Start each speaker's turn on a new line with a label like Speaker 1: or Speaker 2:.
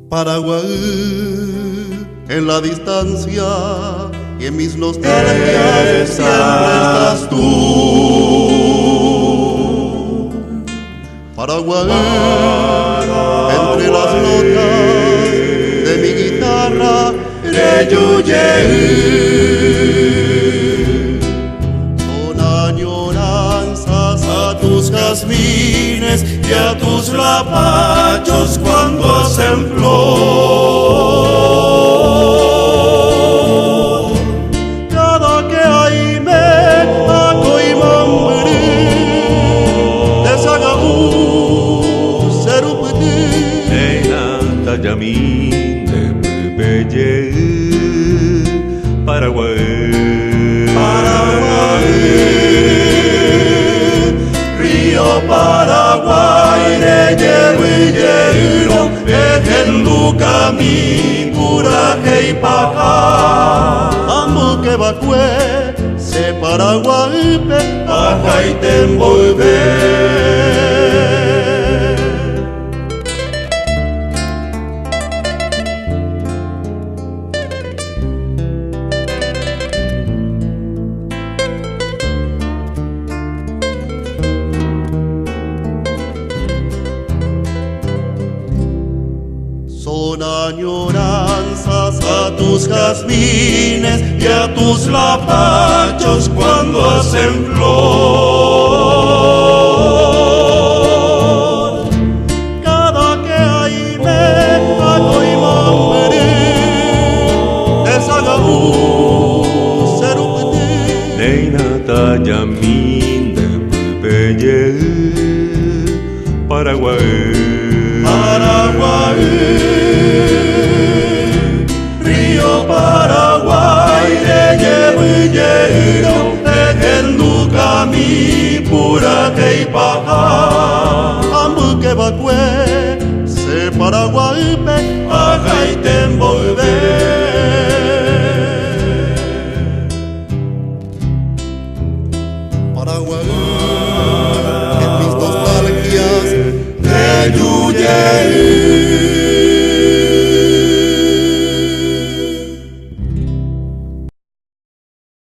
Speaker 1: Paraguay, en la distancia y en mis nostalgias siempre estás tú. Paraguay, entre las notas de mi guitarra, son añoranzas a tus jazmines y a tus lapachos cuando hacen flor. Cada que hay me aco y mambri desagabu serupti
Speaker 2: Neina tayamin de bebeye Paraguay,
Speaker 1: Paraguay, Río Paraguay, de hierro y hielo, en Lucami, Curaje y Pajá, amo que vacue, se Paraguay, Pajá y te envolver. Son añoranzas a tus jazmines y a tus lapachos cuando hacen flor. Cada que hay me aco y mambri desagabu serupti
Speaker 2: Neina tayamin de bebeye Paraguay,
Speaker 1: Paraguay, Río Paraguay, de hierro y hielo, en Lucami, Puraje y Pajá, amo que vacue, se Paraguay, Pajá y te envolver. Paraguay, en mis nostalgias, de Yuye.